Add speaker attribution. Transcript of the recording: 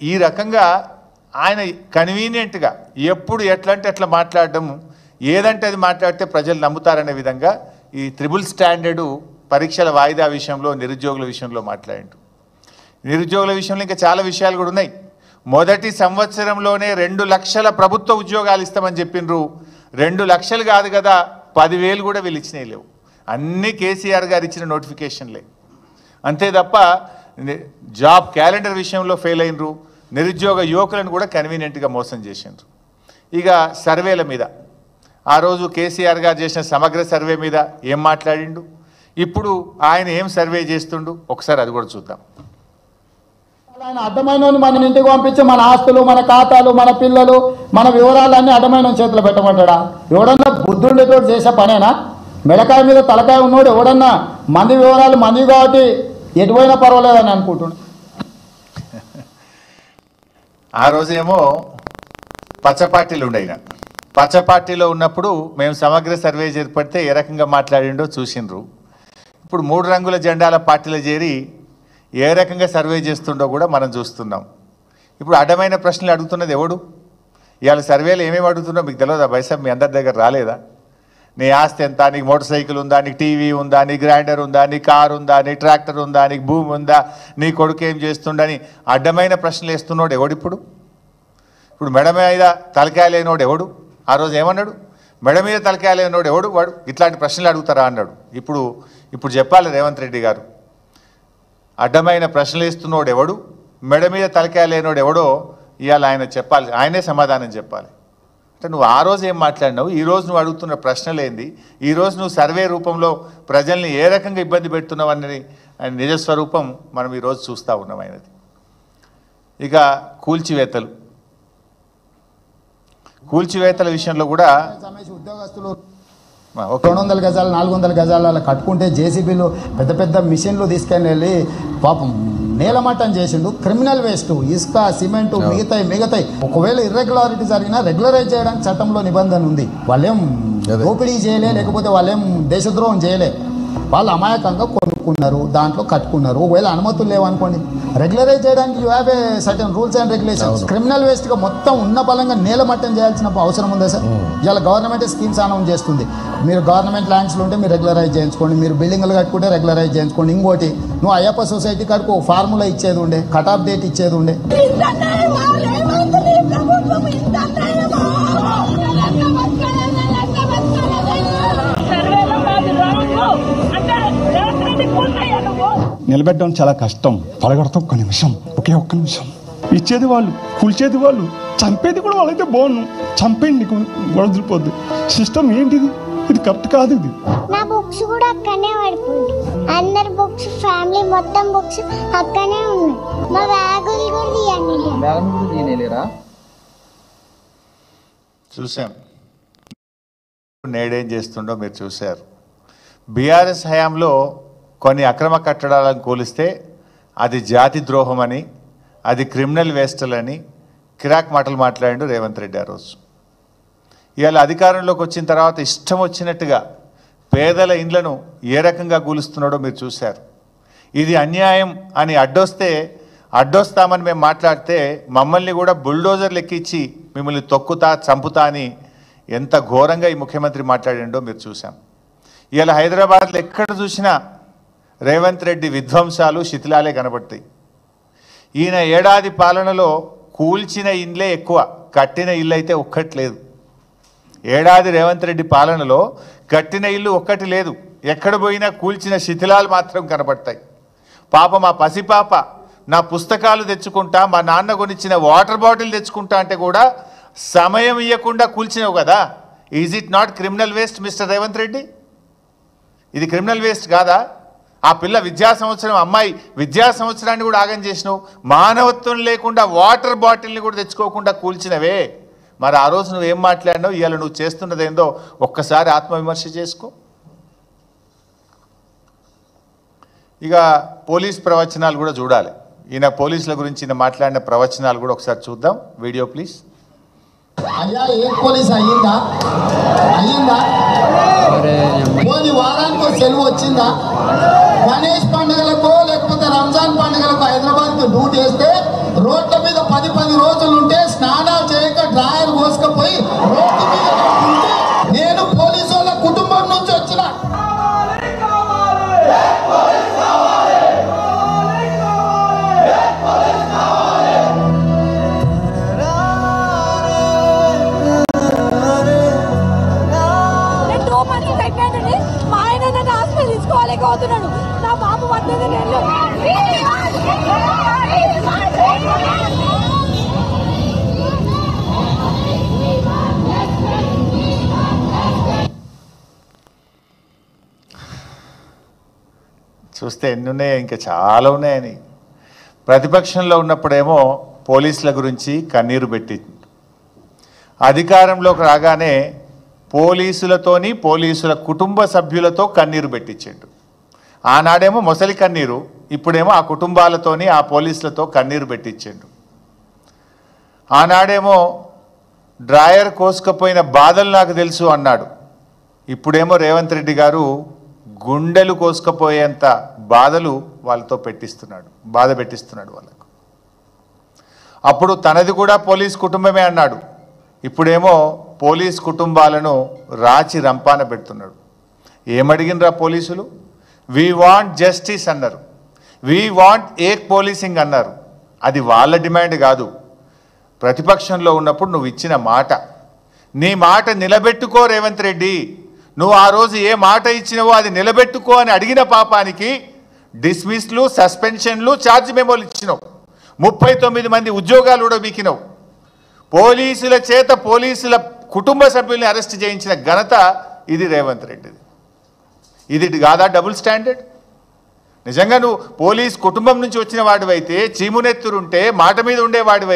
Speaker 1: ఈ రకంగా ఆయన కన్వీనియంట్గా ఎప్పుడు ఎట్లంటే ఎట్లా మాట్లాడడం, ఏదంటే అది మాట్లాడితే ప్రజలు నమ్ముతారనే విధంగా ఈ త్రిబుల్ స్టాండర్డు పరీక్షల వాయిదా విషయంలో, నిరుద్యోగుల విషయంలో మాట్లాడిండు. నిరుద్యోగుల విషయంలో ఇంకా చాలా విషయాలు కూడా ఉన్నాయి. మొదటి సంవత్సరంలోనే 2 లక్షల ప్రభుత్వ ఉద్యోగాలు ఇస్తామని చెప్పిండ్రు. 2 లక్షలు కాదు కదా, 10,000 కూడా వీళ్ళు ఇచ్చినవి లేవు. అన్నీ కేసీఆర్ గారు ఇచ్చిన నోటిఫికేషన్లే. అంతే తప్ప జాబ్ క్యాలెండర్ విషయంలో ఫెయిల్ అయినరు. నిరుద్యోగ యువకులను కూడా కన్వీనియంట్గా మోసం చేసిండ్రు. ఇక సర్వేల మీద ఆ రోజు కేసీఆర్ గారు చేసిన సమగ్ర సర్వే మీద ఏం మాట్లాడిండు, ఇప్పుడు ఆయన ఏం సర్వే చేస్తుండు, ఒకసారి అది కూడా చూద్దాం.
Speaker 2: ఆయన అడ్డమైన మన ఇంటికి పంపించి మన ఆస్తులు, మన ఖాతాలు, మన పిల్లలు, మన వివరాలన్నీ అడ్డమైన చేతిలో పెట్టమంటాడా? ఎవడన్నా బుద్ధుండేటోడు చేసే పనేనా? మెడకాయ మీద తలకాయ ఉన్నోడు ఎవడన్నా మంది వివరాలు మంది కాబట్టి ఎటువైనా పర్వాలేదని అనుకుంటున్నాడు.
Speaker 1: ఆ రోజేమో పచ్చ పార్టీలు ఉండయినా, పచ్చ పార్టీలో ఉన్నప్పుడు మేము సమగ్ర సర్వే చేపడితే ఏ రకంగా మాట్లాడిండో చూసిండ్రు. ఇప్పుడు 3 రంగుల జెండాల పార్టీలో చేరి ఏ రకంగా సర్వే చేస్తుండో కూడా మనం చూస్తున్నాం. ఇప్పుడు అడ్డమైన ప్రశ్నలు అడుగుతున్నది ఎవడు? ఇవాళ సర్వేలు ఏమేమి అడుగుతుండో మీకు తెలియదా? బైసాబ్ మీ అందరి దగ్గర రాలేదా? నీ ఆస్తి ఎంత, నీకు మోటార్ సైకిల్ ఉందా, నీకు టీవీ ఉందా, నీ గ్రైండర్ ఉందా, నీ కారు ఉందా, నీ ట్రాక్టర్ ఉందా, నీకు భూమి ఉందా, నీ కొడుకు ఏం చేస్తుండని అడ్డమైన ప్రశ్నలు వేస్తున్నాడు ఎవడు? ఇప్పుడు మెడ మీద తలకాయ లేనోడు ఎవడు? ఆ రోజు ఏమన్నాడు? మెడ మీద తలకాయ లేనోడు ఎవడు? వాడు ఇట్లాంటి ప్రశ్నలు అడుగుతారా అన్నాడు. ఇప్పుడు చెప్పాలి రేవంత్ రెడ్డి గారు, అడ్డమైన ప్రశ్నలు వేస్తున్నోడు ఎవడు, మెడ మీద తలకాయ లేనోడు ఎవడో ఇవాళ ఆయన చెప్పాలి, ఆయనే సమాధానం చెప్పాలి. అంటే నువ్వు ఆ రోజు ఏం మాట్లాడినావు, ఈరోజు నువ్వు అడుగుతున్న ప్రశ్నలు ఏంది, ఈరోజు నువ్వు సర్వే రూపంలో ప్రజల్ని ఏ రకంగా ఇబ్బంది పెడుతున్నావు అన్నది ఆయన నిజస్వరూపం మనం ఈరోజు చూస్తూ ఉన్నాం ఆయనది. ఇక కూల్చివేతల విషయంలో కూడా
Speaker 2: ఉద్యోగస్తులు 200 గజాలు 400 గజాలు అలా కట్టుకుంటే జేసీబీలు పెద్ద పెద్ద మిషన్లు తీసుకొని వెళ్ళి పాపం నేలమట్టం చేసిండు. క్రిమినల్ వేస్ట్, ఇసుక, సిమెంటు, మిగతాయి ఒకవేళ ఇర్రెగ్యులారిటీ జరిగినా రెగ్యులరైజ్ చేయడానికి చట్టంలో నిబంధన ఉంది. వాళ్ళేం దోపిడీ చేయలే, లేకపోతే వాళ్ళేం దేశద్రోహం చేయలే. వాళ్ళు అమాయకంగా కొనుక్కున్నారు, దాంట్లో కట్టుకున్నారు. ఒకవేళ అనుమతులు లేవనుకోండి, రెగ్యులరైజ్ చేయడానికి you have a certain rules and regulations. Criminal వేస్ట్గా మొత్తం ఉన్న బలంగా నేలమట్టం చేయాల్సిన అవసరం ఉందా సార్? ఇవాళ గవర్నమెంట్ స్కీమ్స్ అనౌన్స్ చేస్తుంది. మీరు గవర్నమెంట్ ల్యాండ్స్లో ఉంటే మీరు రెగ్యులరైజ్ చేయించుకోండి, మీరు బిల్డింగ్లు కట్టుకుంటే రెగ్యులరైజ్ చేయించుకోండి. ఇంకోటి, నువ్వు అయ్యప్ప సొసైటీ కాడికి ఒక ఫార్ములా ఇచ్చేది ఉండే, కట్ ఆఫ్ డేట్ ఇచ్చేది ఉండే.
Speaker 3: నిలబెట్టడం చాలా కష్టం, పలగడతాం ఒక్క నిమిషం, ఒక్క నిమిషం. ఇచ్చేది వాళ్ళు, కూల్చేది వాళ్ళు, చంపేది కూడా వాళ్ళైతే బాగున్నాను. చంపేయండి, వదిలిపోద్ది. సిస్టమ్ ఏంటిది? ఇది కరెక్ట్ కాదు. ఇది
Speaker 4: నా బుక్స్ కూడా అక్కడనే పడిపోయింది. అందరి బుక్స్, ఫ్యామిలీ మొత్తం బుక్స్ అక్కడనే ఉన్నాయి. మా బ్యాగులు కూడా తీయలేరా?
Speaker 1: చూసాం నేడేం చేస్తుండో మీరు చూశారు. బీఆర్ఎస్ హయాంలో కొన్ని అక్రమ కట్టడాలను కూలిస్తే అది జాతి ద్రోహమని, అది క్రిమినల్ వేస్టలని కిరాక్ మాటలు మాట్లాడిండు రేవంత్ రెడ్డి ఆ రోజు. ఇవాళ అధికారంలోకి వచ్చిన తర్వాత ఇష్టం వచ్చినట్టుగా పేదల ఇండ్లను ఏ రకంగా కూలుస్తున్నాడో మీరు చూశారు. ఇది అన్యాయం అని అడ్డొస్తామని మేము మాట్లాడితే మమ్మల్ని కూడా బుల్డోజర్లు ఎక్కించి మిమ్మల్ని తొక్కుతా, చంపుతా అని ఎంత ఘోరంగా ఈ ముఖ్యమంత్రి మాట్లాడిండో మీరు చూసాం. ఇవాళ హైదరాబాద్లో ఎక్కడ చూసినా రేవంత్ రెడ్డి విధ్వంసాలు, శిథిలాలే కనబడతాయి. ఈయన ఏడాది పాలనలో కూల్చిన ఇండ్లే ఎక్కువ, కట్టిన ఇల్లు అయితే ఒక్కటి లేదు. ఏడాది రేవంత్ రెడ్డి పాలనలో కట్టిన ఇల్లు ఒక్కటి లేదు. ఎక్కడ పోయినా కూల్చిన శిథిలాలు మాత్రం కనబడతాయి. పాప మా పసిపాప నా పుస్తకాలు తెచ్చుకుంటా, మా నాన్న కొనిచ్చిన వాటర్ బాటిల్ తెచ్చుకుంటా అంటే కూడా సమయం ఇవ్వకుండా కూల్చినావు కదా. Is it not criminal waste mister Revanth Reddy? ఇది క్రిమినల్ వేస్ట్ కాదా? ఆ పిల్ల అమ్మాయి విద్యా సంవత్సరాన్ని కూడా ఆగం చేసినావు. మానవత్వం లేకుండా వాటర్ బాటిల్ని కూడా తెచ్చుకోకుండా కూల్చినవే. మరి ఆ రోజు నువ్వేం మాట్లాడినావు, ఇవాళ నువ్వు చేస్తున్నది ఏందో ఒక్కసారి ఆత్మవిమర్శ చేసుకో. ఇక పోలీస్ ప్రవచనాలు కూడా చూడాలి. ఈయన పోలీసుల గురించి ఈయన మాట్లాడిన ప్రవచనాలు కూడా ఒకసారి చూద్దాం. Video please.
Speaker 2: అయ్యా ఏ పోలీస్ అయ్యిందా? పోనీ వారానికి సెలవు వచ్చిందా? గణేష్ పండుగలకో లేకపోతే రంజాన్ పండుగలకు హైదరాబాద్కి డ్యూటీ వేస్తే రోడ్ల మీద
Speaker 1: చూస్తే ఎన్ని ఉన్నాయో ఇంకా చాలా ఉన్నాయని. ప్రతిపక్షంలో ఉన్నప్పుడేమో పోలీసుల గురించి కన్నీరు పెట్టి, అధికారంలోకి రాగానే పోలీసులతోని పోలీసుల కుటుంబ సభ్యులతో కన్నీరు పెట్టించిండు. ఆనాడేమో మొసలి కన్నీరు, ఇప్పుడేమో ఆ కుటుంబాలతోని ఆ పోలీసులతో కన్నీరు పెట్టించిండు. ఆనాడేమో డ్రాయర్ కోసుకపోయిన బాధలు నాకు తెలుసు అన్నాడు. ఇప్పుడేమో రేవంత్ రెడ్డి గారు గుండెలు కోసుకపోయేంత బాధలు వాళ్ళతో బాధ పెట్టిస్తున్నాడు వాళ్ళకు. అప్పుడు తనది కూడా పోలీస్ కుటుంబమే అన్నాడు. ఇప్పుడేమో పోలీస్ కుటుంబాలను రాచి రంపాన పెడుతున్నాడు. ఏమడిగినరా పోలీసులు? వీ వాంట్ జస్టిస్ అన్నారు, వీ వాంట్ ఏక్ పోలీసింగ్ అన్నారు. అది వాళ్ళ డిమాండ్ కాదు. ప్రతిపక్షంలో ఉన్నప్పుడు నువ్వు ఇచ్చిన మాట, నీ మాట నిలబెట్టుకో రేవంత్ రెడ్డి. నువ్వు ఆ రోజు ఏ మాట ఇచ్చినవో అది నిలబెట్టుకో అని అడిగిన పాపానికి డిస్మిస్లు, సస్పెన్షన్లు, ఛార్జ్ మెమోలు ఇచ్చినావు. 39 మంది ఉద్యోగాలు కూడా వీకినావు. పోలీసుల చేత పోలీసుల కుటుంబ సభ్యుల్ని అరెస్ట్ చేయించిన ఘనత ఇది రేవంత్ రెడ్డిది. ఇది కాదా డబుల్ స్టాండర్డ్? నిజంగా నువ్వు పోలీస్ కుటుంబం నుంచి వచ్చిన వాడివైతే, చీమునెత్తురుంటే, మాట మీద ఉండేవాడివైతే